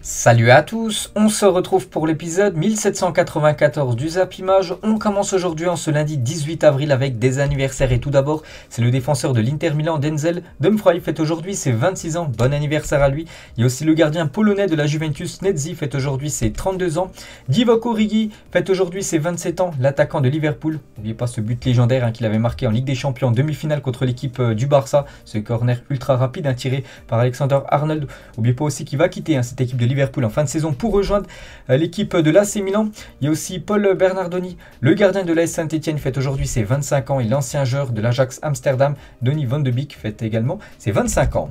Salut à tous, on se retrouve pour l'épisode 1794 du Zap Image. On commence aujourd'hui en ce lundi 18 avril avec des anniversaires et tout d'abord, c'est le défenseur de l'Inter Milan, Denzel Dumfries, fête aujourd'hui ses 26 ans, bon anniversaire à lui. Il y a aussi le gardien polonais de la Juventus, Nedzi, fête aujourd'hui ses 32 ans. Divock Origi fête aujourd'hui ses 27 ans, l'attaquant de Liverpool. N'oubliez pas ce but légendaire qu'il avait marqué en Ligue des Champions en demi-finale contre l'équipe du Barça. Ce corner ultra rapide tiré par Alexander-Arnold. N'oubliez pas aussi qu'il va quitter cette équipe de Liverpool en fin de saison pour rejoindre l'équipe de l'AC Milan. Il y a aussi Paul Bernardoni, le gardien de l'AS Saint-Etienne, fête aujourd'hui ses 25 ans et l'ancien joueur de l'Ajax Amsterdam, Donny van de Beek, fête également ses 25 ans.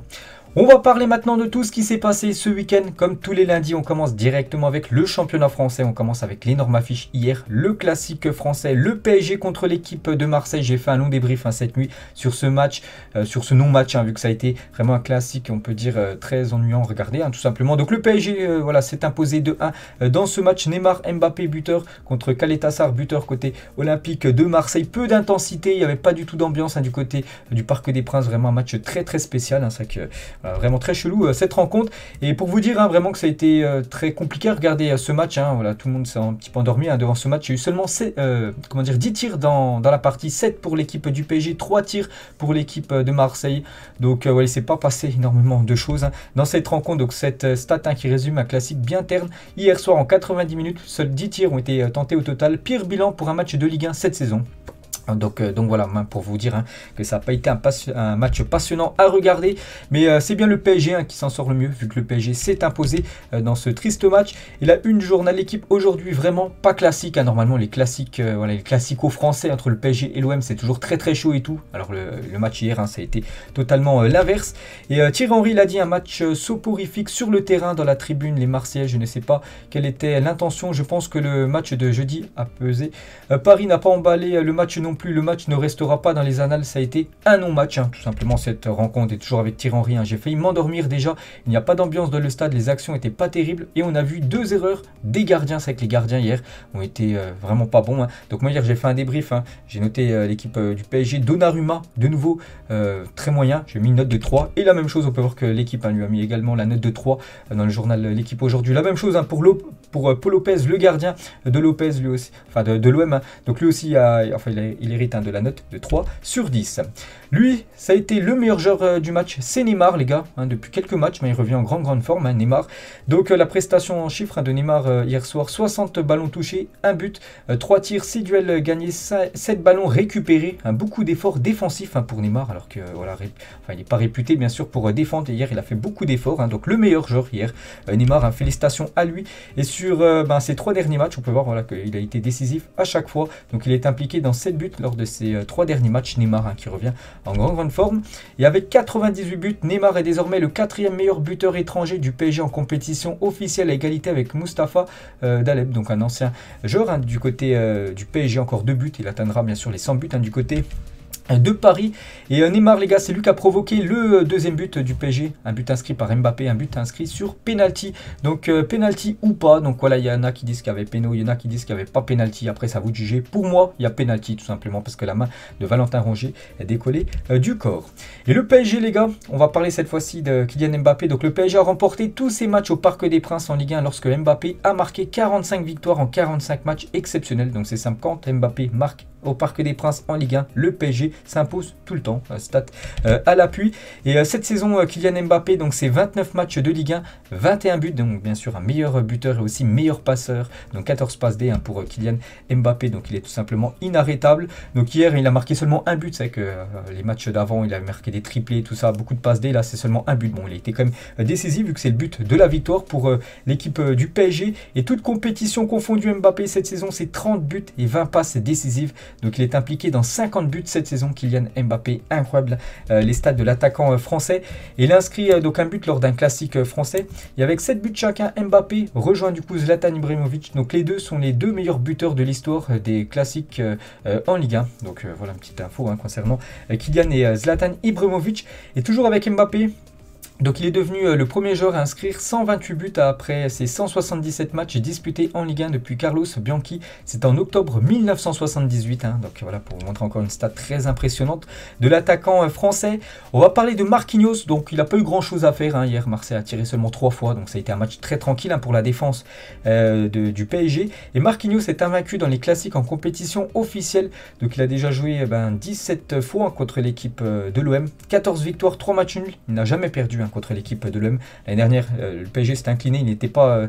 On va parler maintenant de tout ce qui s'est passé ce week-end. Comme tous les lundis, on commence directement avec le championnat français. On commence avec l'énorme affiche hier, le classique français, le PSG contre l'équipe de Marseille. J'ai fait un long débrief cette nuit sur ce match, sur ce non-match, vu que ça a été vraiment un classique, on peut dire très ennuyant à regarder, tout simplement. Donc le PSG s'est imposé 2-1 dans ce match. Neymar, Mbappé, buteur contre Caletassar, buteur côté Olympique de Marseille. Peu d'intensité, il n'y avait pas du tout d'ambiance du côté du Parc des Princes. Vraiment un match très très spécial. C'est que vraiment très chelou cette rencontre. Et pour vous dire vraiment que ça a été très compliqué à regarder ce match. Voilà, tout le monde s'est un petit peu endormi devant ce match. Il y a eu seulement 10 tirs dans la partie, 7 pour l'équipe du PSG, 3 tirs pour l'équipe de Marseille. Donc il ne s'est pas passé énormément de choses dans cette rencontre. Donc cette stat qui résume un classique bien terne. Hier soir en 90 minutes, seuls 10 tirs ont été tentés au total. Pire bilan pour un match de Ligue 1 cette saison. Donc voilà, pour vous dire que ça n'a pas été un match passionnant à regarder, mais c'est bien le PSG qui s'en sort le mieux, vu que le PSG s'est imposé dans ce triste match. Et la une du journal L'équipe aujourd'hui, vraiment pas classique. Normalement les classiques, les classicos français entre le PSG et l'OM, c'est toujours très très chaud et tout. Alors le match hier, ça a été totalement l'inverse. Et Thierry Henry l'a dit, un match soporifique sur le terrain, dans la tribune, les Marseillais. Je ne sais pas quelle était l'intention. Je pense que le match de jeudi a pesé. Paris n'a pas emballé le match non plus, le match ne restera pas dans les annales, ça a été un non-match, tout simplement cette rencontre. Et toujours avec Thierry Henry, j'ai failli m'endormir déjà, il n'y a pas d'ambiance dans le stade, les actions n'étaient pas terribles et on a vu 2 erreurs des gardiens. C'est vrai que les gardiens hier ont été vraiment pas bons. Donc moi hier j'ai fait un débrief, j'ai noté l'équipe du PSG, Donnarumma de nouveau très moyen, j'ai mis une note de 3 et la même chose, on peut voir que l'équipe lui a mis également la note de 3 dans le journal L'équipe aujourd'hui. La même chose pour Paul Lopez, le gardien de Lopez lui aussi, enfin de l'OM, donc lui aussi il hérite de la note de 3 sur 10. Lui, ça a été le meilleur joueur du match, c'est Neymar les gars, depuis quelques matchs, mais il revient en grande forme, Neymar. Donc la prestation en chiffres de Neymar hier soir, 60 ballons touchés, 1 but, 3 tirs, 6 duels gagnés, 7 ballons récupérés, beaucoup d'efforts défensifs pour Neymar, alors que il n'est pas réputé bien sûr pour défendre, et hier il a fait beaucoup d'efforts, donc le meilleur joueur hier, Neymar, félicitations à lui. Et sur ces 3 derniers matchs, on peut voir qu'il a été décisif à chaque fois, donc il est impliqué dans 7 buts lors de ces 3 derniers matchs. Neymar qui revient en grande forme, et avec 98 buts, Neymar est désormais le 4e meilleur buteur étranger du PSG en compétition officielle, à égalité avec Mustapha Daleb, donc un ancien joueur du côté du PSG. Encore 2 buts, il atteindra bien sûr les 100 buts du côté de Paris. Et Neymar les gars, c'est lui qui a provoqué le 2e but du PSG, un but inscrit par Mbappé, un but inscrit sur penalty. Donc penalty ou pas, donc voilà, il y en a qui disent qu'il y avait péno, il y en a qui disent qu'il n'y avait pas penalty, après ça à vous de juger. Pour moi il y a penalty tout simplement parce que la main de Valentin Rongier est décollée du corps. Et le PSG les gars, on va parler cette fois-ci de Kylian Mbappé. Donc le PSG a remporté tous ses matchs au Parc des Princes en Ligue 1 lorsque Mbappé a marqué 45 victoires en 45 matchs, exceptionnels. Donc c'est simple, quand Mbappé marque au Parc des Princes en Ligue 1, le PSG s'impose tout le temps, stat à l'appui. Et cette saison, Kylian Mbappé, donc c'est 29 matchs de Ligue 1, 21 buts, donc bien sûr un meilleur buteur et aussi meilleur passeur, donc 14 passes D pour Kylian Mbappé, donc il est tout simplement inarrêtable. Donc hier il a marqué seulement un but, c'est que les matchs d'avant il avait marqué des triplés, tout ça, beaucoup de passes D, là c'est seulement un but. Bon, il a été quand même décisif vu que c'est le but de la victoire pour l'équipe du PSG. Et toute compétition confondue, Mbappé cette saison c'est 30 buts et 20 passes décisives. Donc il est impliqué dans 50 buts cette saison, Kylian Mbappé, incroyable les stats de l'attaquant français. Et il inscrit donc un but lors d'un classique français. Et avec 7 buts chacun, Mbappé rejoint du coup Zlatan Ibrahimovic. Donc les deux sont les 2 meilleurs buteurs de l'histoire des classiques en Ligue 1. Donc voilà une petite info concernant Kylian et Zlatan Ibrahimovic. Et toujours avec Mbappé, Donc il est devenu le premier joueur à inscrire 128 buts après ses 177 matchs disputés en Ligue 1 depuis Carlos Bianchi. C'est en octobre 1978. Donc voilà, pour vous montrer encore une stat très impressionnante de l'attaquant français. On va parler de Marquinhos. Donc il n'a pas eu grand chose à faire. Hier, Marseille a tiré seulement 3 fois. Donc ça a été un match très tranquille pour la défense du PSG. Et Marquinhos est invaincu dans les classiques en compétition officielle. Donc il a déjà joué 17 fois contre l'équipe de l'OM. 14 victoires, 3 matchs nuls. Il n'a jamais perdu contre l'équipe de l'OM. L'année dernière, le PSG s'est incliné, il n'était pas,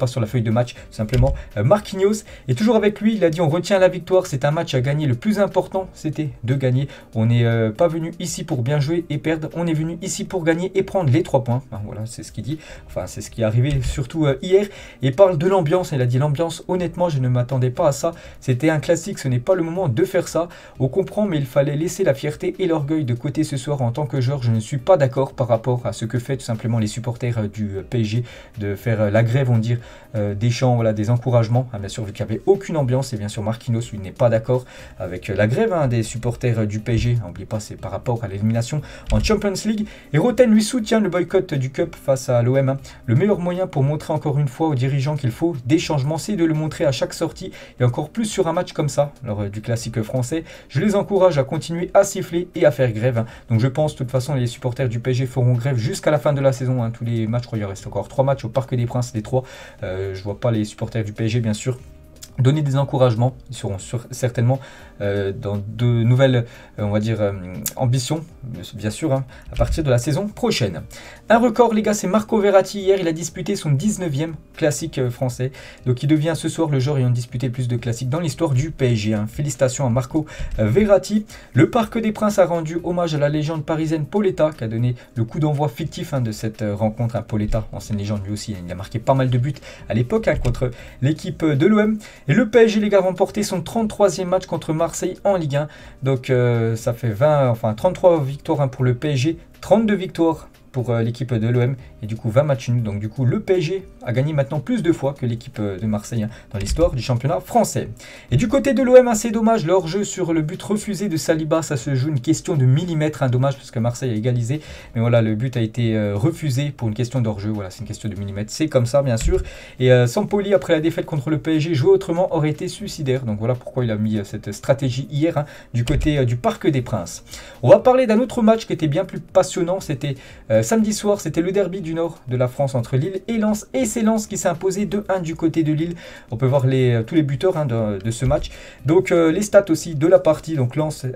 sur la feuille de match, tout simplement. Marquinhos est toujours avec lui, il a dit on retient la victoire, c'est un match à gagner, le plus important c'était de gagner. On n'est pas venu ici pour bien jouer et perdre, on est venu ici pour gagner et prendre les 3 points. Voilà, c'est ce qu'il dit, c'est ce qui est arrivé surtout hier. Et il parle de l'ambiance, il a dit l'ambiance, honnêtement je ne m'attendais pas à ça, c'était un classique, ce n'est pas le moment de faire ça. On comprend, mais il fallait laisser la fierté et l'orgueil de côté ce soir. En tant que joueur, je ne suis pas d'accord par rapport à ce que fait tout simplement les supporters du PSG, de faire la grève, on dire, des chants, voilà, des encouragements. Bien sûr, vu qu'il n'y avait aucune ambiance, et bien sûr Marquinhos, lui, n'est pas d'accord avec la grève des supporters du PSG. N'oubliez pas, c'est par rapport à l'élimination en Champions League. Et Roten lui soutient le boycott du Cup face à l'OM. Le meilleur moyen pour montrer encore une fois aux dirigeants qu'il faut des changements, c'est de le montrer à chaque sortie, et encore plus sur un match comme ça, lors du classique français. Je les encourage à continuer à siffler et à faire grève. Donc je pense, de toute façon, les supporters du PSG feront grève jusqu'à la fin de la saison. Tous les matchs, je crois qu'il reste encore 3 matchs au Parc des Princes, les 3. Je vois pas les supporters du PSG, bien sûr, donner des encouragements. Ils seront certainement dans de nouvelles ambitions, bien sûr, à partir de la saison prochaine. Un record, les gars, c'est Marco Verratti. Hier, il a disputé son 19e classique français. Donc, il devient ce soir le joueur ayant disputé le plus de classiques dans l'histoire du PSG. Félicitations à Marco Verratti. Le Parc des Princes a rendu hommage à la légende parisienne Pauletta, qui a donné le coup d'envoi fictif de cette rencontre. Pauletta, ancienne légende lui aussi, il a marqué pas mal de buts à l'époque contre l'équipe de l'OM. Et le PSG, les gars, a remporté son 33e match contre Marseille en Ligue 1. Donc ça fait 33 victoires pour le PSG, 32 victoires pour l'équipe de l'OM et du coup 20 matchs nuls. Donc du coup le PSG a gagné maintenant plus de fois que l'équipe de Marseille dans l'histoire du championnat français. Et du côté de l'OM, c'est dommage, leur jeu sur le but refusé de Saliba, ça se joue une question de millimètres, dommage parce que Marseille a égalisé, mais voilà, le but a été refusé pour une question d'hors-jeu. Voilà, c'est une question de millimètres, c'est comme ça bien sûr. Et Sampoli, après la défaite contre le PSG, jouer autrement aurait été suicidaire. Donc voilà pourquoi il a mis cette stratégie hier du côté du Parc des Princes. On va parler d'un autre match qui était bien plus passionnant, c'était samedi soir, c'était le derby du nord de la France entre Lille et Lens, et c'est Lens qui s'est imposé 2-1 du côté de Lille. On peut voir tous les buteurs de ce match. Donc les stats aussi de la partie. Donc Lens,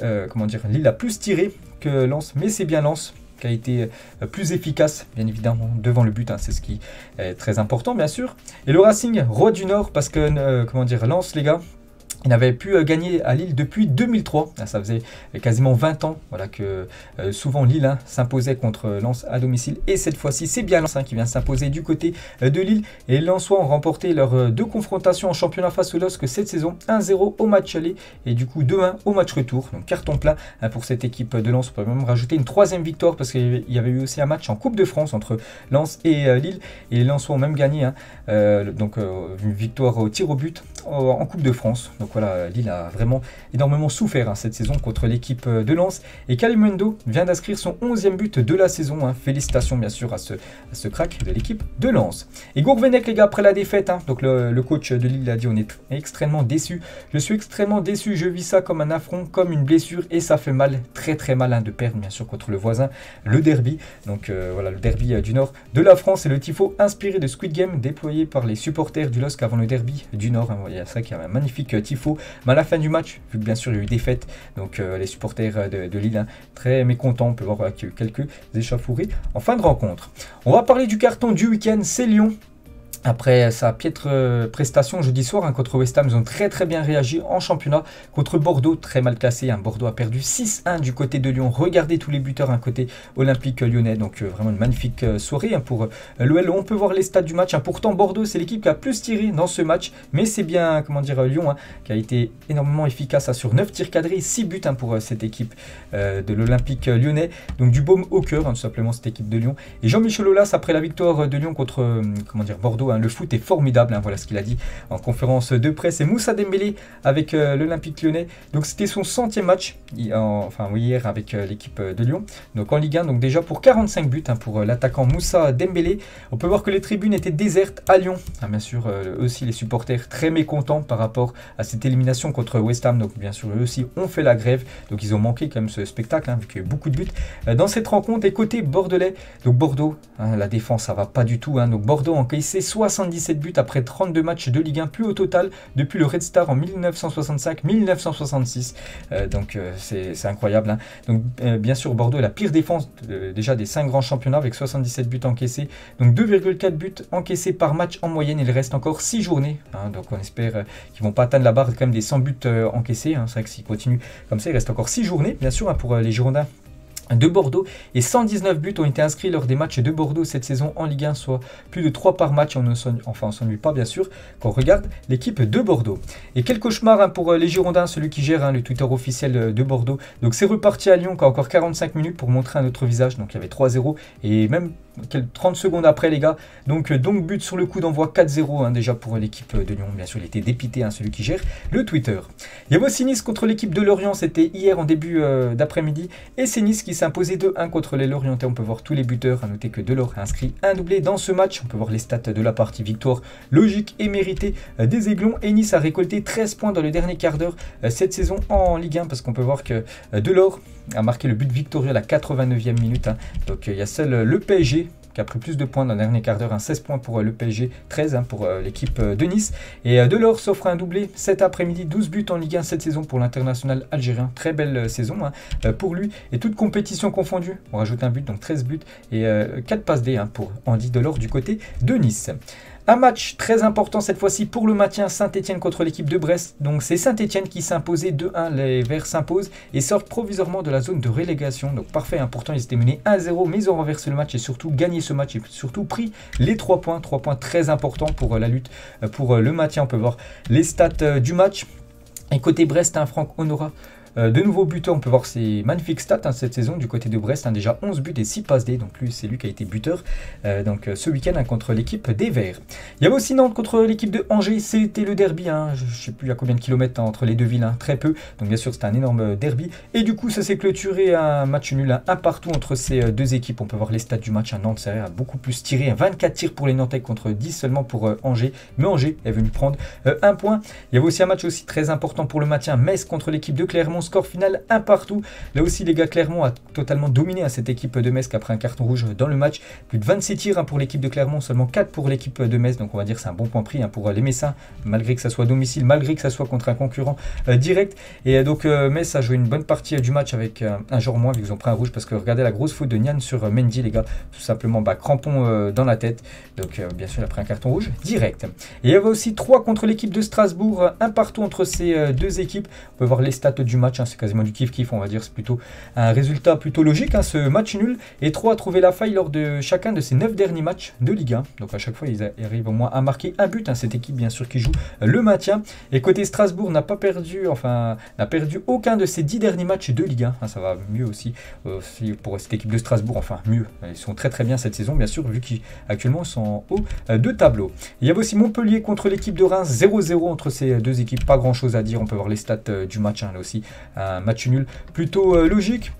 Lille a plus tiré que Lens, mais c'est bien Lens qui a été plus efficace, bien évidemment, devant le but. C'est ce qui est très important, bien sûr. Et le Racing, roi du Nord, parce que, Lens, les gars, il n'avait pu gagner à Lille depuis 2003. Ça faisait quasiment 20 ans que souvent Lille s'imposait contre Lens à domicile. Et cette fois-ci, c'est bien Lens qui vient s'imposer du côté de Lille. Et les Lensois ont remporté leurs 2 confrontations en championnat face au LOSC cette saison. 1-0 au match aller et du coup 2-1 au match retour. Donc carton plein pour cette équipe de Lens. On peut même rajouter une 3e victoire parce qu'il y avait eu aussi un match en Coupe de France entre Lens et Lille. Et les Lensois ont même gagné une victoire au tir au but en Coupe de France. Donc voilà, Lille a vraiment énormément souffert cette saison contre l'équipe de Lens. Et Kalimundo vient d'inscrire son 11e but de la saison. Félicitations bien sûr à ce crack de l'équipe de Lens. Et Gourvenec, les gars, après la défaite, donc le coach de Lille a dit on est extrêmement déçu. Je suis extrêmement déçu, je vis ça comme un affront, comme une blessure et ça fait mal, très très mal de perdre bien sûr contre le voisin, le derby. Donc voilà, le derby du nord de la France et le tifo inspiré de Squid Game déployé par les supporters du LOSC avant le derby du nord. Il y a ça qui a un magnifique tifo. Mais à la fin du match, vu que bien sûr il y a eu défaite, donc les supporters de Lille très mécontents, on peut voir qu'il y a eu quelques échauffourées en fin de rencontre. On va parler du carton du week-end, c'est Lyon. Après sa piètre prestation jeudi soir contre West Ham, ils ont très très bien réagi en championnat. Contre Bordeaux, très mal classé. Bordeaux a perdu 6-1 du côté de Lyon. Regardez tous les buteurs côté Olympique Lyonnais. Donc vraiment une magnifique soirée pour l'OL. On peut voir les stats du match. Pourtant Bordeaux, c'est l'équipe qui a plus tiré dans ce match. Mais c'est bien, Lyon qui a été énormément efficace sur 9 tirs cadrés, 6 buts pour cette équipe de l'Olympique Lyonnais. Donc du baume au cœur, tout simplement, cette équipe de Lyon. Et Jean-Michel Aulas, après la victoire de Lyon contre Bordeaux, hein. Le foot est formidable, hein, voilà ce qu'il a dit en conférence de presse. Et Moussa Dembélé avec l'Olympique Lyonnais. Donc c'était son 100e match, hier avec l'équipe de Lyon. Donc en Ligue 1, donc déjà pour 45 buts hein, pour l'attaquant Moussa Dembélé. On peut voir que les tribunes étaient désertes à Lyon. Ah, bien sûr, eux aussi les supporters très mécontents par rapport à cette élimination contre West Ham. Donc bien sûr, eux aussi ont fait la grève. Donc ils ont manqué quand même ce spectacle, hein, vu qu'il y a eu beaucoup de buts dans cette rencontre. Et côté bordelais, donc Bordeaux, hein, la défense ça va pas du tout. Hein, donc Bordeaux a encaissé 77 buts après 32 matchs de Ligue 1, plus au total depuis le Red Star en 1965-1966. C'est incroyable. Hein. Donc bien sûr, Bordeaux est la pire défense déjà des 5 grands championnats avec 77 buts encaissés. Donc 2,4 buts encaissés par match en moyenne. Il reste encore 6 journées. Hein, donc on espère qu'ils vont pas atteindre la barre quand même des 100 buts encaissés. Hein. C'est vrai que s'ils continuent comme ça, il reste encore 6 journées bien sûr hein, pour les Girondins de Bordeaux, et 119 buts ont été inscrits lors des matchs de Bordeaux cette saison en Ligue 1, soit plus de 3 par match. On ne s'ennuie pas bien sûr quand on regarde l'équipe de Bordeaux. Et quel cauchemar hein, pour les Girondins, celui qui gère hein, le Twitter officiel de Bordeaux. Donc c'est reparti à Lyon, qui a encore 45 minutes pour montrer un autre visage. Donc il y avait 3-0 et même 30 secondes après les gars, donc but sur le coup d'envoi 4-0 hein, déjà pour l'équipe de Lyon. Bien sûr il était dépité hein, celui qui gère le Twitter. Il y avait aussi Nice contre l'équipe de Lorient, c'était hier en début d'après-midi, et c'est Nice qui s'est imposé 2-1 contre les Lorientais. On peut voir tous les buteurs, à noter que Delors a inscrit un doublé dans ce match. On peut voir les stats de la partie. Victoire logique et méritée des Aiglons, et Nice a récolté 13 points dans le dernier quart d'heure cette saison en Ligue 1, parce qu'on peut voir que Delors a marqué le but victorieux à la 89e minute hein. Donc il y a seul le PSG qui a pris plus de points dans le dernier quart d'heure, 16 points pour le PSG, 13 hein, pour l'équipe de Nice. Et Delors s'offre un doublé cet après-midi, 12 buts en Ligue 1 cette saison pour l'international algérien. Très belle saison hein, pour lui. Et toute compétition confondue, on rajoute un but, donc 13 buts et 4 passes D hein, pour Andy Delors du côté de Nice. Un match très important cette fois-ci pour le maintien, Saint-Etienne contre l'équipe de Brest. Donc c'est Saint-Etienne qui s'imposait 2-1, les Verts s'imposent et sortent provisoirement de la zone de relégation. Donc parfait, hein. Pourtant ils étaient menés 1-0, mais ils ont renversé le match et surtout gagné ce match et surtout pris les 3 points. 3 points très importants pour la lutte pour le maintien. On peut voir les stats du match. Et côté Brest, hein, Franck Honora. De nouveaux buteurs, on peut voir ses magnifiques stats hein, cette saison du côté de Brest, hein, déjà 11 buts et 6 passes D, donc c'est lui qui a été buteur ce week-end hein, contre l'équipe des Verts. Il y avait aussi Nantes contre l'équipe de Angers, c'était le derby, hein, je ne sais plus à combien de kilomètres hein, entre les deux villes, hein, très peu, donc bien sûr c'était un énorme derby, et du coup ça s'est clôturé un match nul, un partout entre ces deux équipes. On peut voir les stats du match, hein, Nantes a beaucoup plus tiré, 24 tirs pour les Nantais contre 10 seulement pour Angers, mais Angers est venu prendre un point. Il y avait aussi un match aussi très important pour le maintien, Metz contre l'équipe de Clermont, score final 1 partout. Là aussi les gars, Clermont a totalement dominé à cette équipe de Metz qui a pris un carton rouge dans le match. Plus de 26 tirs hein, pour l'équipe de Clermont, seulement 4 pour l'équipe de Metz. Donc on va dire que c'est un bon point pris hein, pour les Messins, malgré que ça soit à domicile, malgré que ça soit contre un concurrent direct. Et donc Metz a joué une bonne partie du match avec un joueur moins, vu qu'ils ont pris un rouge, parce que regardez la grosse faute de Nian sur Mendy les gars, tout simplement crampon dans la tête. Donc bien sûr il a pris un carton rouge direct. Et il y avait aussi 3 contre l'équipe de Strasbourg, un partout entre ces deux équipes. On peut voir les stats du match, hein, c'est quasiment du kiff-kiff, on va dire, c'est plutôt un résultat plutôt logique, hein, ce match nul. Et 3 a trouvé la faille lors de chacun de ses 9 derniers matchs de Ligue 1. Donc à chaque fois, ils arrivent au moins à marquer un but, hein, cette équipe bien sûr qui joue le maintien. Et côté Strasbourg, n'a perdu aucun de ses 10 derniers matchs de Ligue 1. Hein, ça va mieux aussi pour cette équipe de Strasbourg, enfin mieux. Ils sont très très bien cette saison, bien sûr, vu qu'actuellement ils sont en haut de tableau. Il y avait aussi Montpellier contre l'équipe de Reims, 0-0 entre ces deux équipes, pas grand chose à dire. On peut voir les stats du match, hein, là aussi. Un match nul plutôt logique.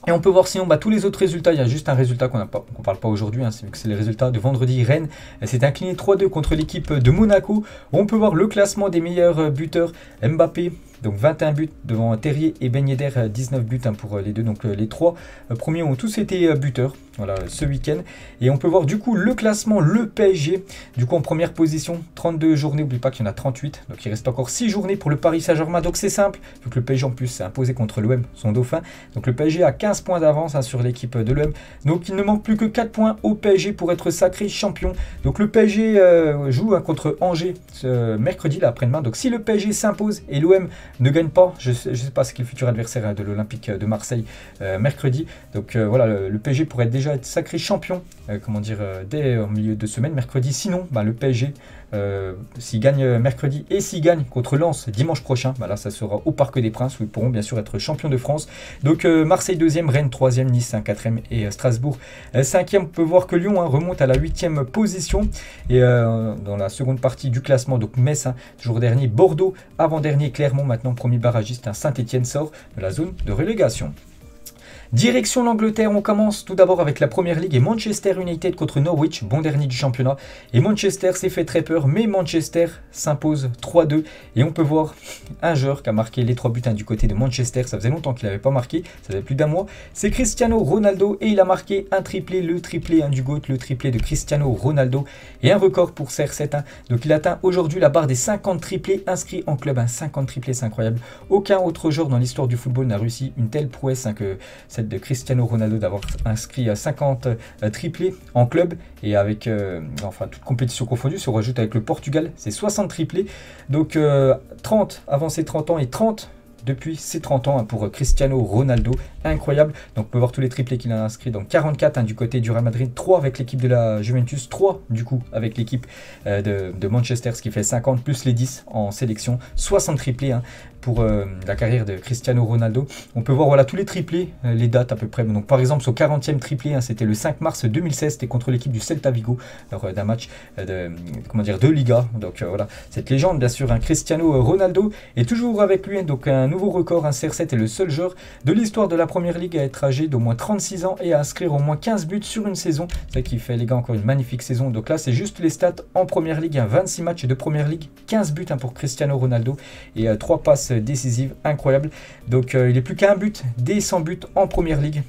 Et on peut voir sinon tous les autres résultats. Il y a juste un résultat qu'on ne parle pas aujourd'hui, hein, c'est les résultats de vendredi. Rennes s'est incliné 3-2 contre l'équipe de Monaco. On peut voir le classement des meilleurs buteurs. Mbappé, donc 21 buts devant Terrier et Ben Yedder, 19 buts hein, pour les deux. Donc les 3 premiers ont tous été buteurs voilà, ce week-end. Et on peut voir du coup le classement, le PSG, du coup en première position, 32 journées, n'oublie pas qu'il y en a 38. Donc il reste encore 6 journées pour le Paris Saint-Germain. Donc c'est simple, vu que le PSG en plus s'est imposé contre l'OM, son dauphin. Donc le PSG a 15 points d'avance hein, sur l'équipe de l'OM. Donc il ne manque plus que 4 points au PSG pour être sacré champion. Donc le PSG joue hein, contre Angers ce mercredi là après-demain. Donc si le PSG s'impose et l'OM ne gagne pas. Je sais pas ce qui est le futur adversaire de l'Olympique de Marseille mercredi. Donc voilà, le PSG pourrait déjà être sacré champion, dès au milieu de semaine, mercredi. Sinon, le PSG, s'il gagne mercredi et s'il gagne contre Lens dimanche prochain, là ça sera au Parc des Princes où ils pourront bien sûr être champions de France. Donc Marseille 2e, Rennes 3e, Nice 4e et Strasbourg 5e. On peut voir que Lyon remonte à la 8e position. Et dans la seconde partie du classement, donc Metz toujours dernier, Bordeaux avant-dernier, Clermont maintenant premier barragiste, Saint-Etienne sort de la zone de relégation. Direction l'Angleterre, on commence tout d'abord avec la Première Ligue et Manchester United contre Norwich, bon dernier du championnat. Et Manchester s'est fait très peur, mais Manchester s'impose 3-2. Et on peut voir un joueur qui a marqué les 3 buts du côté de Manchester. Ça faisait longtemps qu'il n'avait pas marqué, ça faisait plus d'un mois. C'est Cristiano Ronaldo et il a marqué un triplé, le triplé du GOAT, le triplé de Cristiano Ronaldo. Et un record pour CR7. Donc il atteint aujourd'hui la barre des 50 triplés inscrits en club. 50 triplés, c'est incroyable. Aucun autre joueur dans l'histoire du football n'a réussi une telle prouesse que cette de Cristiano Ronaldo, d'avoir inscrit 50 triplés en club et avec toute compétition confondue. Si on rajoute avec le Portugal, c'est 60 triplés. Donc 30 avant ses 30 ans et 30 depuis ses 30 ans pour Cristiano Ronaldo, incroyable. Donc on peut voir tous les triplés qu'il a inscrits, donc 44 du côté du Real Madrid, 3 avec l'équipe de la Juventus, 3 du coup avec l'équipe de Manchester, ce qui fait 50 plus les 10 en sélection, 60 triplés pour la carrière de Cristiano Ronaldo. On peut voir voilà tous les triplés, les dates à peu près. Donc par exemple son 40e triplé, c'était le 5 mars 2016, c'était contre l'équipe du Celta Vigo lors d'un match de Liga. Donc voilà, cette légende bien sûr, Cristiano Ronaldo est toujours avec lui, donc un nouveau record, CR7 est le seul joueur de l'histoire de la Première Ligue à être âgé d'au moins 36 ans et à inscrire au moins 15 buts sur une saison. C'est ça qui fait les gars encore une magnifique saison. Donc là c'est juste les stats en Première Ligue, 26 matchs de Première Ligue, 15 buts pour Cristiano Ronaldo et 3 passes décisives, incroyable. Donc il est plus qu'à un but des 100 buts en Première Ligue.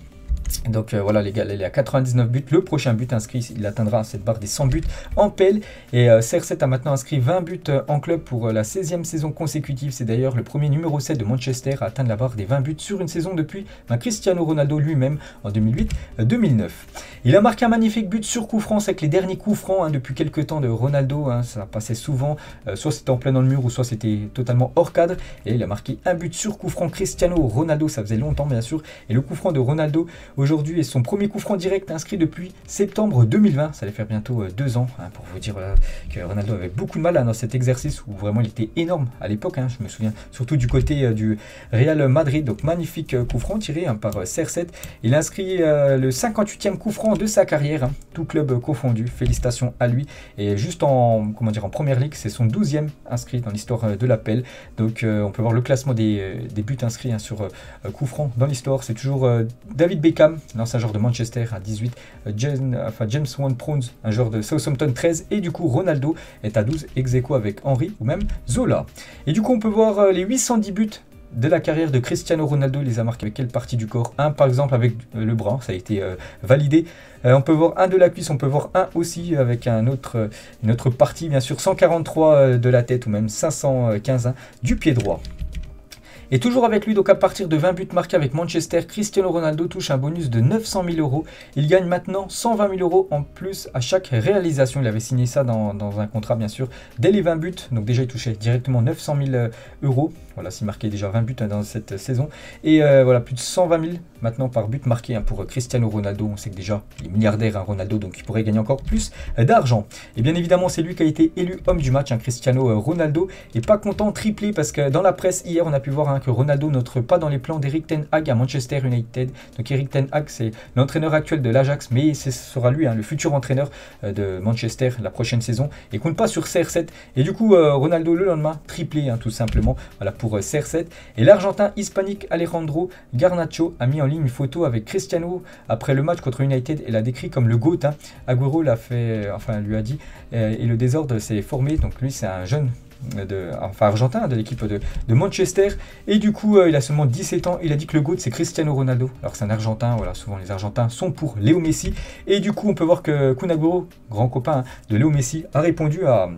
Donc voilà les gars, il est à 99 buts. Le prochain but inscrit, il atteindra cette barre des 100 buts en PL. Et CR7 a maintenant inscrit 20 buts en club pour la 16e saison consécutive. C'est d'ailleurs le premier numéro 7 de Manchester à atteindre la barre des 20 buts sur une saison depuis Cristiano Ronaldo lui-même en 2008-2009. Il a marqué un magnifique but sur coup franc avec les derniers coups francs depuis quelques temps de Ronaldo. Ça passait souvent, soit c'était en plein dans le mur ou soit c'était totalement hors cadre. Et il a marqué un but sur coup franc. Cristiano Ronaldo, ça faisait longtemps bien sûr. Et le coup franc de Ronaldo aujourd'hui est son premier coup franc direct inscrit depuis septembre 2020. Ça allait faire bientôt 2 ans pour vous dire que Ronaldo avait beaucoup de mal dans cet exercice où vraiment il était énorme à l'époque. Je me souviens surtout du côté du Real Madrid. Donc magnifique coup franc tiré par CR7. Il a inscrit le 58e coup franc de sa carrière, tout club confondu. Félicitations à lui. Et juste en Première Ligue, c'est son 12e inscrit dans l'histoire de l'appel. Donc on peut voir le classement des buts inscrits sur coup franc dans l'histoire. C'est toujours David Beckham, l'ancien joueur de Manchester à 18, James Ward-Prowse, un joueur de Southampton 13, et du coup Ronaldo est à 12, ex aequo avec Henry ou même Zola. Et du coup on peut voir les 810 buts de la carrière de Cristiano Ronaldo. Il les a marqués avec quelle partie du corps? Un par exemple avec le bras, ça a été validé. On peut voir un de la cuisse, on peut voir un aussi avec une autre partie, bien sûr 143 de la tête ou même 515 du pied droit. Et toujours avec lui, donc à partir de 20 buts marqués avec Manchester, Cristiano Ronaldo touche un bonus de 900 000 €. Il gagne maintenant 120 000 € en plus à chaque réalisation. Il avait signé ça dans un contrat bien sûr dès les 20 buts. Donc déjà il touchait directement 900 000 €. Voilà, s'il marquait déjà 20 buts dans cette saison. Et voilà, plus de 120 000 maintenant par but marqué pour Cristiano Ronaldo. On sait que déjà il est milliardaire Ronaldo, donc il pourrait gagner encore plus d'argent. Et bien évidemment c'est lui qui a été élu homme du match, Cristiano Ronaldo. Et pas content, triplé, parce que dans la presse hier on a pu voir que Ronaldo n'entre pas dans les plans d'Erik ten Hag à Manchester United. Donc Erik ten Hag c'est l'entraîneur actuel de l'Ajax, mais ce sera lui le futur entraîneur de Manchester la prochaine saison. Et compte pas sur CR7. Et du coup Ronaldo le lendemain triplé tout simplement. Voilà pour CR7. Et l'Argentin hispanique Alejandro Garnacho a mis en ligne une photo avec Cristiano après le match contre United et l'a décrit comme le GOAT. Agüero l'a fait, lui a dit, et le désordre s'est formé. Donc lui c'est un jeune argentin de l'équipe de Manchester, et du coup il a seulement 17 ans. Il a dit que le GOAT c'est Cristiano Ronaldo, alors c'est un argentin. Voilà, souvent les argentins sont pour Léo Messi, et du coup on peut voir que Kun Agüero, grand copain de Léo Messi, a répondu à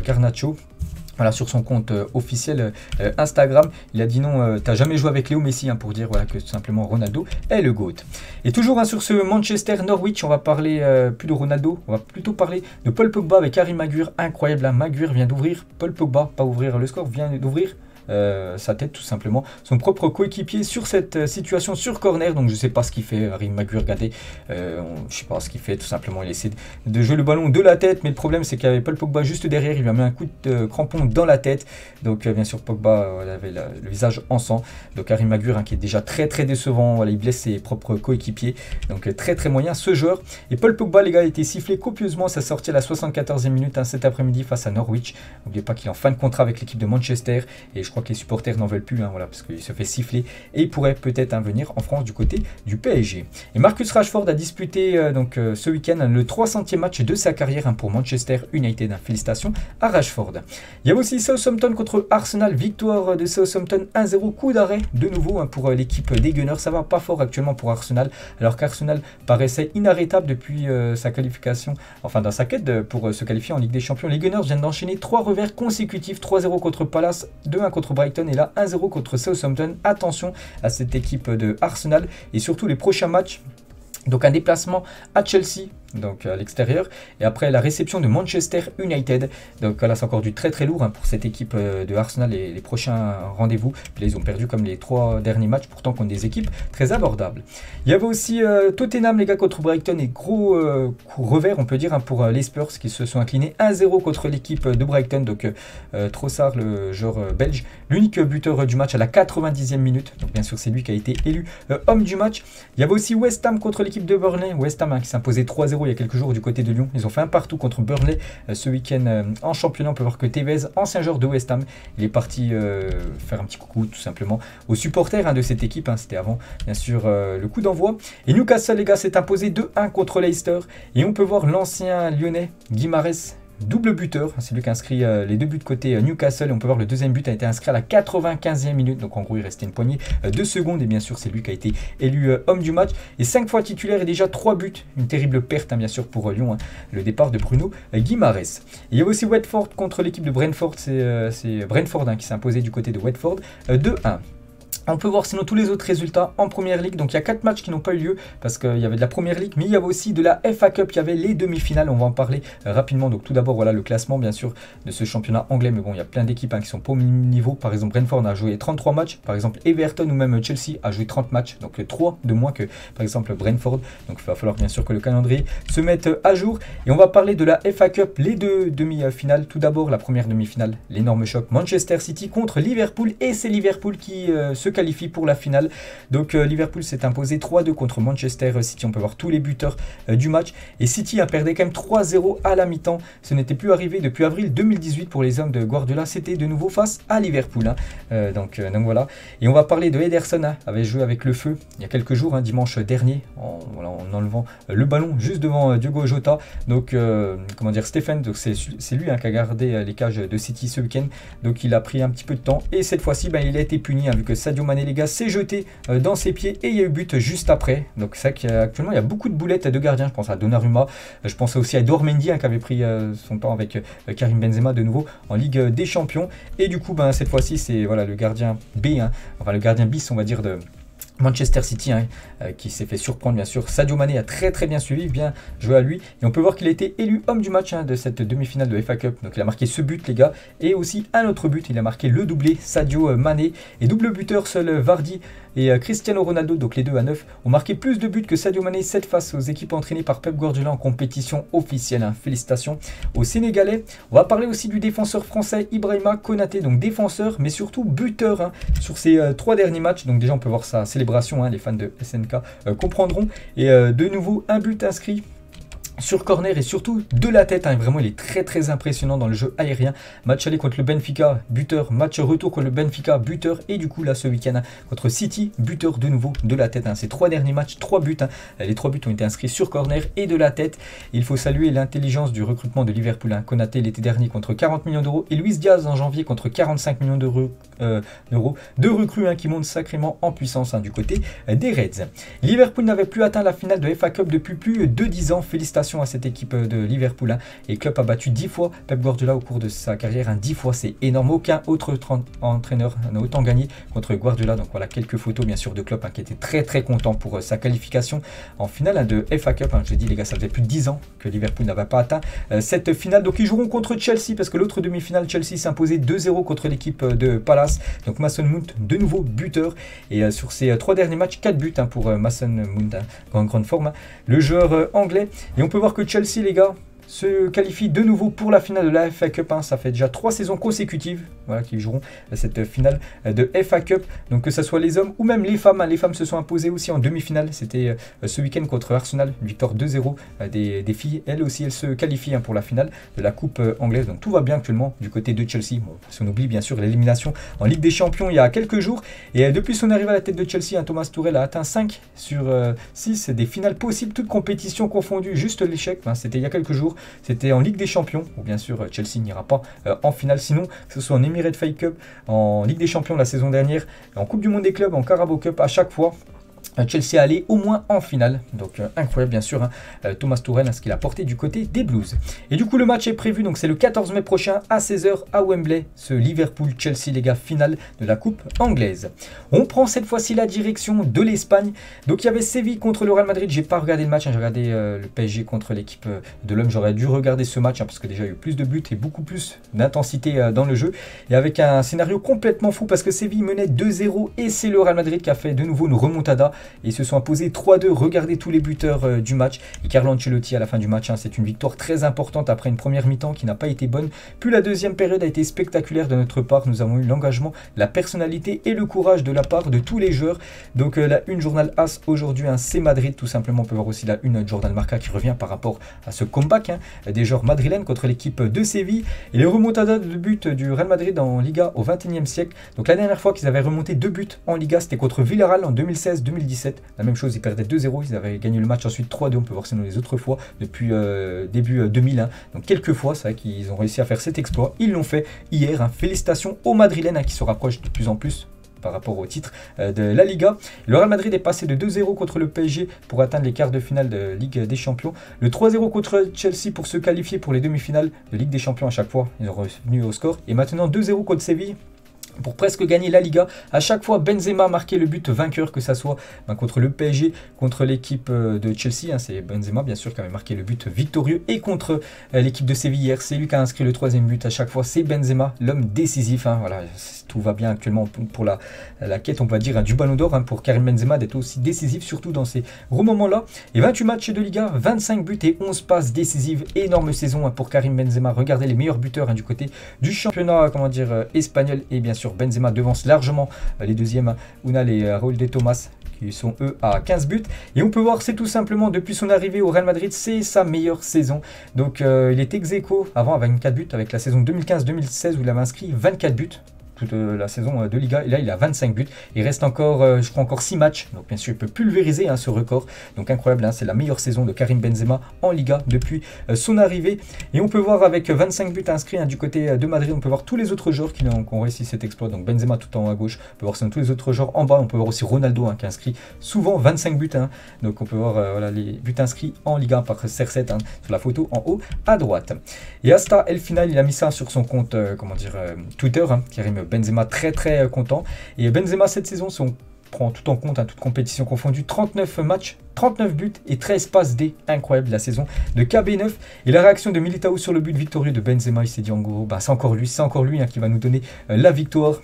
Garnacho. Voilà, sur son compte officiel Instagram, il a dit non, t'as jamais joué avec Léo Messi, pour dire que tout simplement Ronaldo est le GOAT. Et toujours sur ce Manchester Norwich, on va parler plus de Ronaldo, on va plutôt parler de Paul Pogba avec Harry Maguire. Incroyable, Maguire vient d'ouvrir, Paul Pogba, pas ouvrir le score, vient d'ouvrir sa tête tout simplement. Son propre coéquipier sur cette situation sur corner, donc je sais pas ce qu'il fait, Harry Maguire, regardez, je sais pas ce qu'il fait, tout simplement il essaie de jouer le ballon de la tête, mais le problème c'est qu'il y avait Paul Pogba juste derrière, il lui a mis un coup de crampon dans la tête, donc bien sûr Pogba avait le visage en sang, donc Harry Maguire qui est déjà très décevant, voilà, il blesse ses propres coéquipiers, donc très moyen ce joueur. Et Paul Pogba les gars a été sifflé copieusement, ça sortit à la 74e minute cet après-midi face à Norwich. N'oubliez pas qu'il est en fin de contrat avec l'équipe de Manchester et je crois que les supporters n'en veulent plus, voilà, parce qu'il se fait siffler et il pourrait peut-être venir en France du côté du PSG. Et Marcus Rashford a disputé ce week-end le 300e match de sa carrière pour Manchester United. Félicitations à Rashford. Il y a aussi Southampton contre Arsenal, victoire de Southampton 1-0, coup d'arrêt de nouveau pour l'équipe des Gunners. Ça va pas fort actuellement pour Arsenal, alors qu'Arsenal paraissait inarrêtable depuis sa qualification, enfin dans sa quête pour se qualifier en Ligue des Champions. Les Gunners viennent d'enchaîner 3 revers consécutifs, 3-0 contre Palace, 2-1 contre Brighton et là 1-0 contre Southampton. Attention à cette équipe de Arsenal et surtout les prochains matchs. Donc un déplacement à Chelsea, donc à l'extérieur, et après la réception de Manchester United. Donc là c'est encore du très lourd pour cette équipe de Arsenal et les prochains rendez-vous. Puis là ils ont perdu comme les 3 derniers matchs, pourtant contre des équipes très abordables. Il y avait aussi Tottenham les gars contre Brighton et gros coup revers on peut dire pour les Spurs qui se sont inclinés 1-0 contre l'équipe de Brighton. Donc Trossard le joueur belge, l'unique buteur du match à la 90e minute. Donc bien sûr c'est lui qui a été élu homme du match. Il y avait aussi West Ham contre l'équipe de Burnley. West Ham qui s'imposait 3-0 il y a quelques jours du côté de Lyon. Ils ont fait un partout contre Burnley ce week-end en championnat. On peut voir que Tevez, ancien joueur de West Ham, il est parti faire un petit coucou tout simplement aux supporters de cette équipe. C'était avant bien sûr le coup d'envoi. Et Newcastle les gars s'est imposé 2-1 contre Leicester. Et on peut voir l'ancien lyonnais Guimarães, double buteur, c'est lui qui a inscrit les 2 buts côté Newcastle et on peut voir le deuxième but a été inscrit à la 95e minute, donc en gros il restait une poignée de secondes et bien sûr c'est lui qui a été élu homme du match et 5 fois titulaire et déjà 3 buts, une terrible perte bien sûr pour Lyon, le départ de Bruno Guimarães. Et il y a aussi Watford contre l'équipe de Brentford, c'est Brentford qui s'est imposé du côté de Watford 2-1. On peut voir sinon tous les autres résultats en Première Ligue. Donc il y a 4 matchs qui n'ont pas eu lieu parce qu'il y avait de la Première Ligue, mais il y avait aussi de la FA Cup, il y avait les demi-finales, on va en parler rapidement. Donc tout d'abord voilà le classement bien sûr de ce championnat anglais, mais bon il y a plein d'équipes qui sont pas au même niveau. Par exemple Brentford a joué 33 matchs, par exemple Everton ou même Chelsea a joué 30 matchs, donc 3 de moins que par exemple Brentford. Donc il va falloir bien sûr que le calendrier se mette à jour. Et on va parler de la FA Cup, les 2 demi-finales. Tout d'abord la première demi-finale, l'énorme choc Manchester City contre Liverpool et c'est Liverpool qui se qualifie pour la finale. Donc Liverpool s'est imposé 3-2 contre Manchester City. On peut voir tous les buteurs du match. Et City a perdu quand même 3-0 à la mi-temps. Ce n'était plus arrivé depuis avril 2018 pour les hommes de Guardiola. C'était de nouveau face à Liverpool. Donc voilà. Et on va parler de Ederson. Avait joué avec le feu il y a quelques jours, dimanche dernier, en enlevant le ballon juste devant Diogo Jota. Donc comment dire, Stéphane, c'est lui qui a gardé les cages de City ce week-end. Donc il a pris un petit peu de temps. Et cette fois-ci, il a été puni vu que Sadio Mané les gars s'est jeté dans ses pieds et il y a eu but juste après. Donc c'est vrai qu'actuellement il y a beaucoup de boulettes de gardiens. Je pense à Donnarumma, je pense aussi à Dormendi qui avait pris son temps avec Karim Benzema de nouveau en Ligue des Champions. Et du coup cette fois-ci c'est voilà le gardien B, enfin le gardien bis on va dire de Manchester City qui s'est fait surprendre bien sûr. Sadio Mané a très bien suivi, bien joué à lui et on peut voir qu'il a été élu homme du match de cette demi-finale de FA Cup. Donc il a marqué ce but les gars et aussi un autre but, il a marqué le doublé Sadio Mané et double buteur seul Vardy et Cristiano Ronaldo, donc les deux à 9 ont marqué plus de buts que Sadio Mané, 7 face aux équipes entraînées par Pep Guardiola en compétition officielle. Félicitations aux Sénégalais. On va parler aussi du défenseur français Ibrahima Konaté, donc défenseur mais surtout buteur sur ces 3 derniers matchs. Donc déjà on peut voir sa célébration, les fans de SNK comprendront. Et de nouveau un but inscrit sur corner et surtout de la tête. Vraiment il est très impressionnant dans le jeu aérien. Match aller contre le Benfica, buteur. Match retour contre le Benfica, buteur. Et du coup là ce week-end contre City, buteur de nouveau de la tête. Ces 3 derniers matchs, 3 buts. Les 3 buts ont été inscrits sur corner et de la tête. Il faut saluer l'intelligence du recrutement de Liverpool. Konaté l'été dernier contre 40 millions d'euros et Luis Diaz en janvier contre 45 millions d'euros. Deux recrues qui montent sacrément en puissance du côté des Reds. Liverpool n'avait plus atteint la finale de FA Cup depuis plus de 10 ans. Félicitations domination à cette équipe de Liverpool. Hein. Et Klopp a battu 10 fois Pep Guardiola au cours de sa carrière. 10 fois, c'est énorme. Aucun autre entraîneur n'a autant gagné contre Guardiola. Donc voilà quelques photos bien sûr de Klopp qui était très content pour sa qualification en finale de FA Cup. Je l'ai dit les gars, ça faisait plus de 10 ans que Liverpool n'avait pas atteint cette finale. Donc ils joueront contre Chelsea parce que l'autre demi-finale, Chelsea s'est imposé 2-0 contre l'équipe de Palace. Donc Mason Mount de nouveau buteur. Et sur ces 3 derniers matchs, 4 buts pour Mason Mount en grande forme. Le joueur anglais. Et on peut voir que Chelsea les gars se qualifie de nouveau pour la finale de la FA Cup. Ça fait déjà 3 saisons consécutives qu'ils joueront cette finale de FA Cup. Donc que ce soit les hommes ou même les femmes. Les femmes se sont imposées aussi en demi-finale. C'était ce week-end contre Arsenal. Une victoire 2-0 des filles. Elles aussi, elles se qualifient pour la finale de la Coupe anglaise. Donc tout va bien actuellement du côté de Chelsea. Bon, si on oublie bien sûr l'élimination en Ligue des Champions il y a quelques jours. Et depuis son arrivée à la tête de Chelsea, Thomas Tuchel a atteint 5 sur 6 des finales possibles, toutes compétitions confondues. Juste l'échec, c'était il y a quelques jours. C'était en Ligue des Champions, où bien sûr Chelsea n'ira pas en finale. Sinon, que ce soit en Emirates FA Cup, en Ligue des Champions la saison dernière, en Coupe du Monde des clubs, en Carabao Cup, à chaque fois, Chelsea allait au moins en finale. Donc incroyable bien sûr Thomas Tuchel, ce qu'il a porté du côté des Blues. Et du coup le match est prévu, donc c'est le 14 mai prochain à 16 h à Wembley. Ce Liverpool-Chelsea les gars, finale de la Coupe anglaise. On prend cette fois-ci la direction de l'Espagne. Donc il y avait Séville contre le Real Madrid. J'ai pas regardé le match, j'ai regardé le PSG contre l'équipe de l'Homme. J'aurais dû regarder ce match parce que déjà il y a eu plus de buts et beaucoup plus d'intensité dans le jeu. Et avec un scénario complètement fou parce que Séville menait 2-0 et c'est le Real Madrid qui a fait de nouveau une remontada. Et ils se sont imposés 3-2. Regardez tous les buteurs du match. Et Carlo Ancelotti à la fin du match, c'est une victoire très importante après une première mi-temps qui n'a pas été bonne. Puis la deuxième période a été spectaculaire de notre part. Nous avons eu l'engagement, la personnalité et le courage de la part de tous les joueurs. Donc la une journal As aujourd'hui, c'est Madrid tout simplement. On peut voir aussi la une journal Marca qui revient par rapport à ce comeback des joueurs madrilènes contre l'équipe de Séville. Et les remontadas de buts du Real Madrid en Liga au XXIe siècle. Donc la dernière fois qu'ils avaient remonté 2 buts en Liga, c'était contre Villarreal en 2016-2017. La même chose, ils perdaient 2-0, ils avaient gagné le match ensuite 3-2, on peut voir sinon les autres fois depuis début 2001. Donc quelques fois, c'est vrai qu'ils ont réussi à faire cet exploit, ils l'ont fait hier. Félicitations aux Madrilènes qui se rapprochent de plus en plus par rapport au titre de la Liga. Le Real Madrid est passé de 2-0 contre le PSG pour atteindre les quarts de finale de Ligue des Champions. Le 3-0 contre Chelsea pour se qualifier pour les demi-finales de Ligue des Champions à chaque fois. Ils sont revenus au score. Et maintenant 2-0 contre Séville pour presque gagner la Liga. À chaque fois, Benzema marquait le but vainqueur, que ça soit contre le PSG, contre l'équipe de Chelsea. C'est Benzema, bien sûr, qui avait marqué le but victorieux. Et contre l'équipe de Séville hier, c'est lui qui a inscrit le 3e but. À chaque fois, c'est Benzema, l'homme décisif. Voilà, tout va bien actuellement pour la quête, on va dire, du Ballon d'Or. Pour Karim Benzema d'être aussi décisif, surtout dans ces gros moments-là. Et 28 matchs de Liga, 25 buts et 11 passes décisives. Énorme saison pour Karim Benzema. Regardez les meilleurs buteurs du côté du championnat, espagnol. Et bien sûr, Benzema devance largement les deuxièmes, Unal et Raúl de Tomás, qui sont eux à 15 buts. Et on peut voir, c'est tout simplement depuis son arrivée au Real Madrid, c'est sa meilleure saison. Donc il est ex-aequo avant avec 24 buts avec la saison 2015-2016 où il avait inscrit 24 buts. Toute la saison de Liga, et là il a 25 buts, il reste encore, je crois encore 6 matchs, donc bien sûr il peut pulvériser ce record, donc incroyable, c'est la meilleure saison de Karim Benzema en Liga depuis son arrivée, et on peut voir avec 25 buts inscrits du côté de Madrid, on peut voir tous les autres joueurs qui ont réussi cet exploit, donc Benzema tout en haut à gauche, on peut voir tous les autres joueurs en bas, on peut voir aussi Ronaldo qui a inscrit souvent 25 buts, donc on peut voir voilà, les buts inscrits en Liga par CR7 sur la photo en haut à droite, et hasta El Final, il a mis ça sur son compte, Twitter, Karim Benzema très content. Et Benzema cette saison, si on prend tout en compte, toute compétition confondue, 39 matchs, 39 buts et 13 passes D. Incroyable la saison de KB9. Et la réaction de Militao sur le but victorieux de Benzema, il s'est dit en gros, c'est encore lui qui va nous donner la victoire.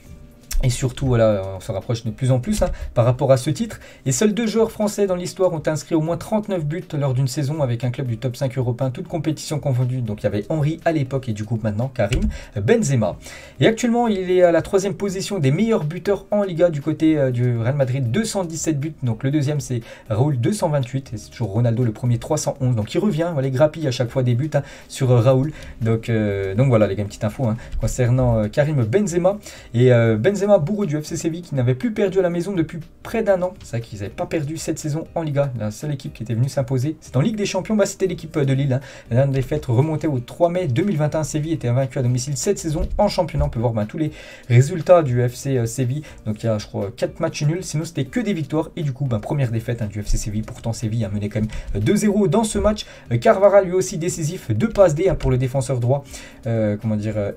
Et surtout, voilà, on se rapproche de plus en plus par rapport à ce titre. Et seuls 2 joueurs français dans l'histoire ont inscrit au moins 39 buts lors d'une saison avec un club du top 5 européen, toute compétition confondue. Donc il y avait Henry à l'époque et du coup maintenant Karim Benzema. Et actuellement, il est à la 3e position des meilleurs buteurs en Liga du côté du Real Madrid, 217 buts. Donc le deuxième c'est Raúl, 228. Et c'est toujours Ronaldo le premier, 311. Donc il revient, voilà, il grappille à chaque fois des buts sur Raúl. Donc voilà les gars, une petite info concernant Karim Benzema. Et Benzema 1 à Bourg du FC Séville qui n'avait plus perdu à la maison depuis près d'1 an. C'est vrai qu'ils n'avaient pas perdu cette saison en Liga. La seule équipe qui était venue s'imposer, c'est en Ligue des Champions, c'était l'équipe de Lille. La dernière défaite remontée au 3 mai 2021. Séville était vaincu à domicile cette saison en championnat. On peut voir tous les résultats du FC Séville. Donc il y a je crois 4 matchs nuls, sinon c'était que des victoires. Et du coup première défaite du FC Séville. Pourtant Séville a mené quand même 2-0 dans ce match. Carvara lui aussi décisif, 2 passes D pour le défenseur droit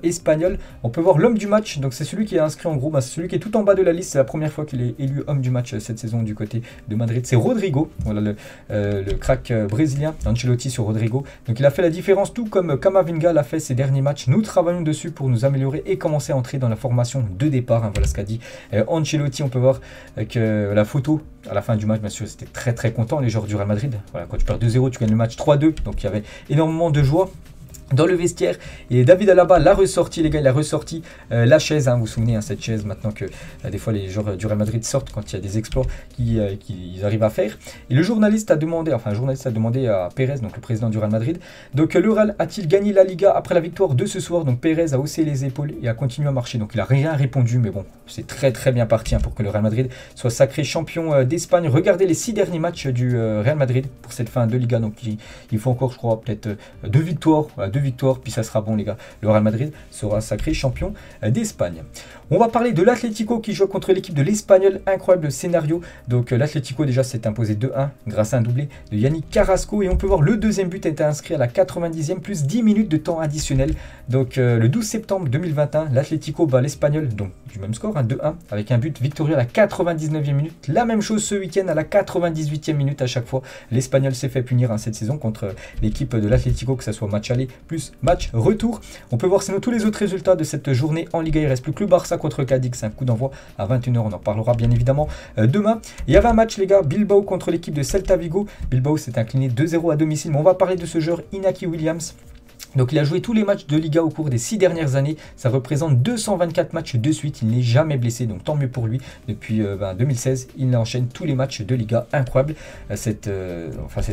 espagnol. On peut voir l'homme du match, donc c'est celui qui est inscrit en gros, c'est celui qui est tout en bas de la liste. C'est la première fois qu'il est élu homme du match cette saison du côté de Madrid. C'est Rodrigo, voilà le crack brésilien, Ancelotti sur Rodrigo. Donc il a fait la différence tout comme Camavinga l'a fait ces derniers matchs. Nous travaillons dessus pour nous améliorer et commencer à entrer dans la formation de départ. Voilà ce qu'a dit Ancelotti. On peut voir que la photo à la fin du match, bien sûr, c'était très content les joueurs du Real Madrid. Voilà, quand tu perds 2-0, tu gagnes le match 3-2. Donc il y avait énormément de joie dans le vestiaire. Et David Alaba l'a ressorti, les gars, il a ressorti la chaise, vous vous souvenez, cette chaise, maintenant que des fois les joueurs du Real Madrid sortent quand il y a des exploits qu'ils arrivent à faire. Et le journaliste a demandé, à Pérez, donc le président du Real Madrid, donc le Real a-t-il gagné la Liga après la victoire de ce soir? Donc Pérez a haussé les épaules et a continué à marcher, donc il n'a rien répondu, mais bon, c'est très bien parti pour que le Real Madrid soit sacré champion d'Espagne. Regardez les 6 derniers matchs du Real Madrid pour cette fin de Liga, donc il faut encore, je crois, peut-être 2 victoires, puis ça sera bon les gars. Le Real Madrid sera sacré champion d'Espagne. On va parler de l'Atlético qui joue contre l'équipe de l'Espagnol. Incroyable scénario. Donc l'Atlético déjà s'est imposé 2-1 grâce à un doublé de Yannick Carrasco. Et on peut voir le deuxième but a été inscrit à la 90e plus 10 minutes de temps additionnel. Donc le 12 septembre 2021, l'Atlético bat l'Espagnol, donc du même score, 2-1, avec un but victorieux à la 99e minute. La même chose ce week-end à la 98e minute à chaque fois. L'Espagnol s'est fait punir cette saison contre l'équipe de l'Atlético, que ce soit match aller plus match retour. On peut voir sinon tous les autres résultats de cette journée en Liga. Il ne reste plus que le Barça contre Cadix, un coup d'envoi à 21h. On en parlera bien évidemment demain. Il y avait un match les gars, Bilbao contre l'équipe de Celta Vigo. Bilbao s'est incliné 2-0 à domicile, mais on va parler de ce joueur Inaki Williams. Donc il a joué tous les matchs de Liga au cours des 6 dernières années. Ça représente 224 matchs de suite. Il n'est jamais blessé, donc tant mieux pour lui. Depuis 2016, il enchaîne tous les matchs de Liga. Incroyable cette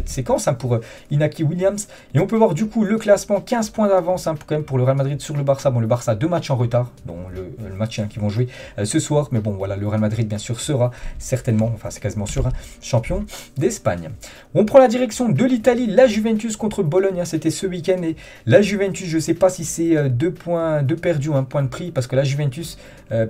séquence pour Inaki Williams. Et on peut voir du coup le classement, 15 points d'avance quand même pour le Real Madrid sur le Barça. Bon, le Barça a 2 matchs en retard, dont le match qu'ils vont jouer ce soir. Mais bon, voilà, le Real Madrid bien sûr sera certainement, c'est quasiment sûr, champion d'Espagne. On prend la direction de l'Italie. La Juventus contre Bologne, c'était ce week-end. Et la Juventus, je ne sais pas si c'est 2 points de perdu ou 1 point de prix, parce que la Juventus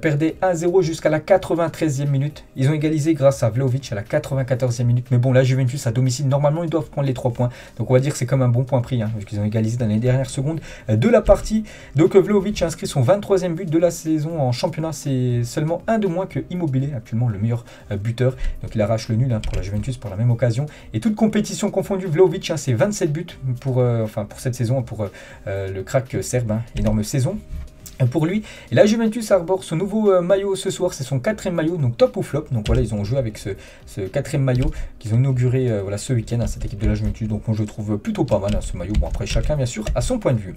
perdait 1-0 jusqu'à la 93e minute. Ils ont égalisé grâce à Vlahovic à la 94e minute. Mais bon, la Juventus à domicile, normalement, ils doivent prendre les 3 points. Donc on va dire que c'est comme un bon point prix, parce qu'ils ont égalisé dans les dernières secondes de la partie. Donc Vlahovic a inscrit son 23e but de la saison en championnat. C'est seulement un de moins que Immobile, actuellement le meilleur buteur. Donc il arrache le nul pour la Juventus pour la même occasion. Et toute compétition confondue, Vlahovic, c'est 27 buts pour cette saison, pour le crack serbe, énorme saison pour lui. Et la Juventus arbore son nouveau maillot ce soir, c'est son 4e maillot, donc top ou flop. Donc voilà, ils ont joué avec ce 4e maillot qu'ils ont inauguré ce week-end, cette équipe de la Juventus. Donc moi je trouve plutôt pas mal ce maillot. Bon, après chacun bien sûr a son point de vue.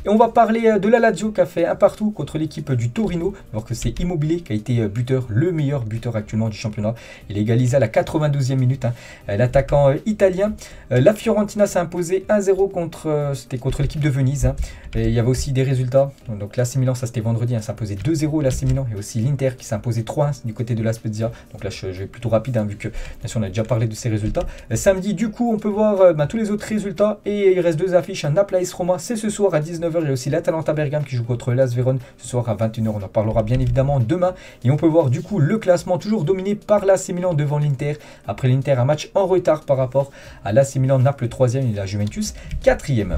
Et on va parler de la Lazio qui a fait un partout contre l'équipe du Torino, alors que c'est Immobile qui a été buteur, le meilleur buteur actuellement du championnat. Il a égalisé à la 92e minute, l'attaquant italien. La Fiorentina s'est imposée 1-0 contre l'équipe de Venise. Et il y avait aussi des résultats. Donc l'AC Milan, ça c'était vendredi, s'est imposé 2-0 l'AC Milan. Et aussi l'Inter qui s'est imposé 3-1 du côté de la Spezia. Donc là je vais plutôt rapide, vu que bien sûr on a déjà parlé de ces résultats. Samedi du coup on peut voir tous les autres résultats. Et il reste 2 affiches, Naples AS Roma, c'est ce soir à 19h. Il y a aussi l'Atalanta Bergame qui joue contre l'AS Vérone ce soir à 21h. On en parlera bien évidemment demain. Et on peut voir du coup le classement toujours dominé par l'AC Milan devant l'Inter. Après l'Inter, un match en retard par rapport à l'AC Milan, Naples 3e et la Juventus 4e.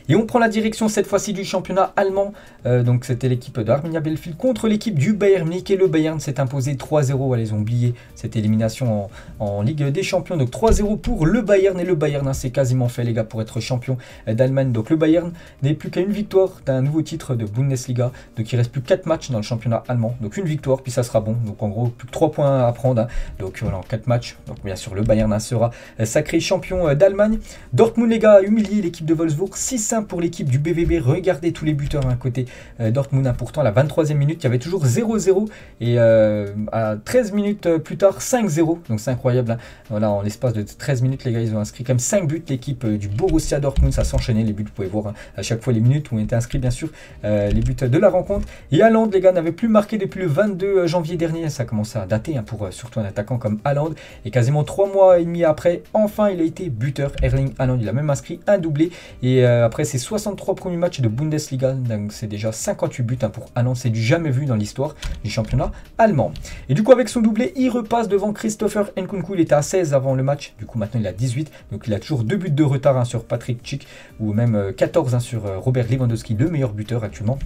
Et on prend la direction cette fois-ci du championnat allemand. Donc c'était l'équipe d'Arminia Bielefeld contre l'équipe du Bayern Munich. Et le Bayern s'est imposé 3-0. Ils ont oublié cette élimination en Ligue des Champions. Donc 3-0 pour le Bayern. Et le Bayern, c'est quasiment fait les gars pour être champion d'Allemagne. Donc le Bayern n'est plus qu'à une victoire d'un nouveau titre de Bundesliga. Donc il reste plus que 4 matchs dans le championnat allemand. Donc une victoire, puis ça sera bon. Donc en gros, plus que 3 points à prendre. Donc voilà, en 4 matchs. Donc bien sûr, le Bayern sera sacré champion d'Allemagne. Dortmund les gars a humilié l'équipe de Wolfsburg 6-1 simple pour l'équipe du BVB. Regardez tous les buteurs à côté Dortmund. Pourtant, à la 23e minute, il y avait toujours 0-0. Et à 13 minutes plus tard, 5-0. Donc c'est incroyable. Hein. Voilà, en l'espace de 13 minutes, les gars, ils ont inscrit quand même 5 buts. L'équipe du Borussia Dortmund, ça s'enchaînait les buts. Vous pouvez voir hein, à chaque fois les minutes où ont été inscrits, bien sûr, les buts de la rencontre. Et Haaland, les gars, n'avait plus marqué depuis le 22 janvier dernier. Ça commence à dater hein, pour surtout un attaquant comme Haaland. Et quasiment 3 mois et demi après, enfin, il a été buteur. Erling Haaland, il a même inscrit un doublé. Et après ses 63 premiers matchs de Bundesliga, donc c'est déjà 58 buts hein, pour Haaland. C'est du jamais vu dans l'histoire du championnat allemand. Et du coup, avec son doublé, il repasse devant Christopher Nkunku. Il était à 16 avant le match. Du coup, maintenant, il a 18. Donc, il a toujours 2 buts de retard hein, sur Patrick Schick ou même 14 hein, sur Robert Lewandowski, le meilleur buteur actuellement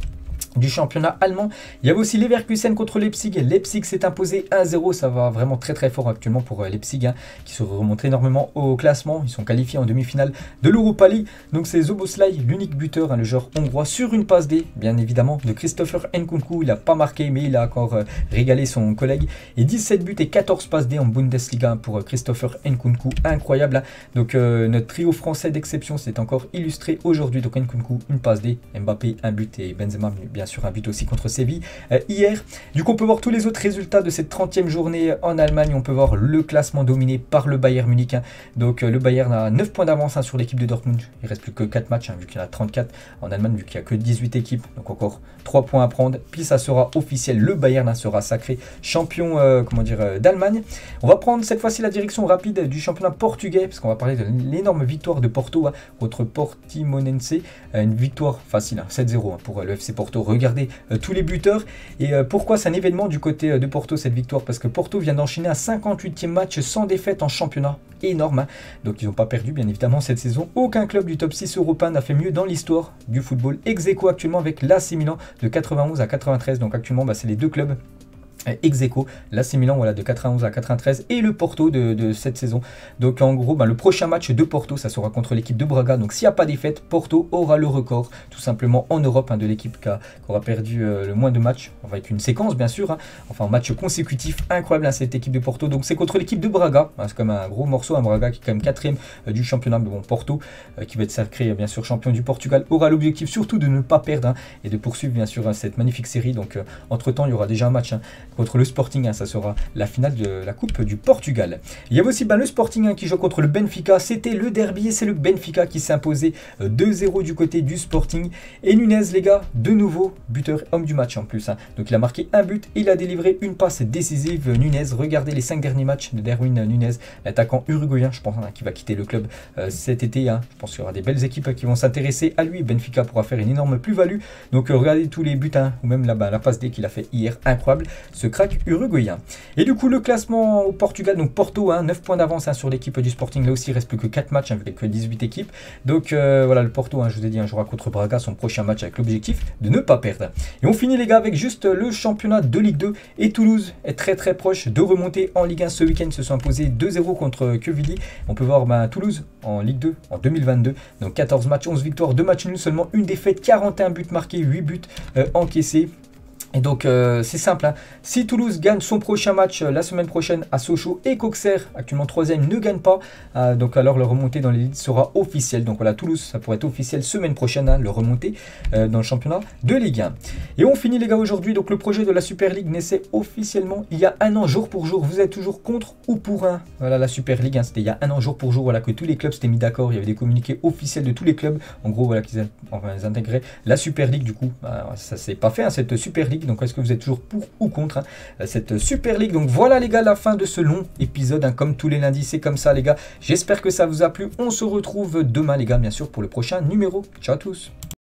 du championnat allemand. Il y avait aussi Leverkusen contre Leipzig. Leipzig s'est imposé 1-0. Ça va vraiment très très fort actuellement pour Leipzig hein, qui se remonte énormément au classement. Ils sont qualifiés en demi-finale de l'Europa League. Donc c'est Szoboszlai, l'unique buteur, hein, le joueur hongrois, sur une passe D, bien évidemment, de Christopher Nkunku. Il n'a pas marqué, mais il a encore régalé son collègue. Et 17 buts et 14 passes D en Bundesliga pour Christopher Nkunku. Incroyable. Hein. Donc notre trio français d'exception s'est encore illustré aujourd'hui. Donc Nkunku, une passe D, Mbappé, un but et Benzema, bien sûr un but aussi contre Séville hier. Du coup, on peut voir tous les autres résultats de cette 30e journée en Allemagne. On peut voir le classement dominé par le Bayern Munich. Hein. Donc le Bayern a 9 points d'avance hein, sur l'équipe de Dortmund. Il reste plus que 4 matchs, hein, vu qu'il y en a 34 en Allemagne, vu qu'il n'y a que 18 équipes. Donc encore 3 points à prendre. Puis ça sera officiel. Le Bayern hein, sera sacré champion d'Allemagne. On va prendre cette fois-ci la direction rapide du championnat portugais, parce qu'on va parler de l'énorme victoire de Porto hein, contre Portimonense. Une victoire facile, hein, 7-0 hein, pour le FC Porto. Regardez tous les buteurs. Et pourquoi c'est un événement du côté de Porto cette victoire? Parce que Porto vient d'enchaîner un 58e match sans défaite en championnat. Énorme. Hein. Donc ils n'ont pas perdu bien évidemment cette saison. Aucun club du top 6 européen n'a fait mieux dans l'histoire du football. Ex-aequo actuellement avec l'AC Milan de 91 à 93. Donc actuellement c'est les deux clubs ex-aequo, l'AC Milan voilà, de 91 à 93 et le Porto de cette saison. Donc en gros le prochain match de Porto ça sera contre l'équipe de Braga. Donc s'il n'y a pas défaite, Porto aura le record tout simplement en Europe hein, de l'équipe qui aura perdu le moins de matchs, avec une séquence bien sûr hein, enfin un match consécutif incroyable à hein, cette équipe de Porto. Donc c'est contre l'équipe de Braga hein, c'est comme un gros morceau, un Braga qui est quand même 4e du championnat. Mais bon, Porto qui va être sacré bien sûr champion du Portugal aura l'objectif surtout de ne pas perdre hein, et de poursuivre bien sûr hein, cette magnifique série. Donc entre temps il y aura déjà un match hein, contre le Sporting, hein, ça sera la finale de la Coupe du Portugal. Il y avait aussi le Sporting hein, qui joue contre le Benfica. C'était le derby et c'est le Benfica qui s'est imposé 2-0 du côté du Sporting. Et Nunez, les gars, de nouveau buteur, homme du match en plus. Hein. Donc il a marqué un but et il a délivré une passe décisive. Nunez, regardez les 5 derniers matchs de Darwin Nunez, l'attaquant uruguayen, je pense, hein, qui va quitter le club cet été. Hein. Je pense qu'il y aura des belles équipes qui vont s'intéresser à lui. Benfica pourra faire une énorme plus-value. Donc regardez tous les buts, hein, ou même là-bas la passe D qu'il a fait hier, incroyable. Ce crack uruguayen. Et du coup le classement au Portugal, donc Porto hein, 9 points d'avance hein, sur l'équipe du Sporting. Là aussi il reste plus que 4 matchs hein, avec 18 équipes. Donc voilà, le Porto hein, je vous ai dit hein, jouera contre Braga son prochain match avec l'objectif de ne pas perdre. Et on finit les gars avec juste le championnat de Ligue 2 et Toulouse est très très proche de remonter en Ligue 1 ce week-end. Se sont imposés 2-0 contre Quevilly. On peut voir Toulouse en Ligue 2 en 2022, donc 14 matchs, 11 victoires, 2 matchs nuls, seulement une défaite, 41 buts marqués, 8 buts encaissés. Et donc c'est simple, hein. Si Toulouse gagne son prochain match la semaine prochaine à Sochaux et qu'Auxerre, actuellement 3e, ne gagne pas, donc alors le remontée dans l'élite sera officielle. Donc voilà, Toulouse, ça pourrait être officiel semaine prochaine, hein, le remontée dans le championnat de Ligue 1. Et on finit les gars aujourd'hui, donc le projet de la Super League naissait officiellement il y a un an, jour pour jour. Vous êtes toujours contre ou pour un? Voilà, la Super League, hein, c'était il y a un an, jour pour jour, voilà, que tous les clubs s'étaient mis d'accord. Il y avait des communiqués officiels de tous les clubs, en gros voilà, qu'ils intégraient la Super League. Du coup, ça s'est pas fait, hein, cette Super League. Donc est-ce que vous êtes toujours pour ou contre hein, cette Super League? Donc voilà les gars, la fin de ce long épisode hein, comme tous les lundis, c'est comme ça les gars. J'espère que ça vous a plu. On se retrouve demain les gars bien sûr pour le prochain numéro. Ciao à tous.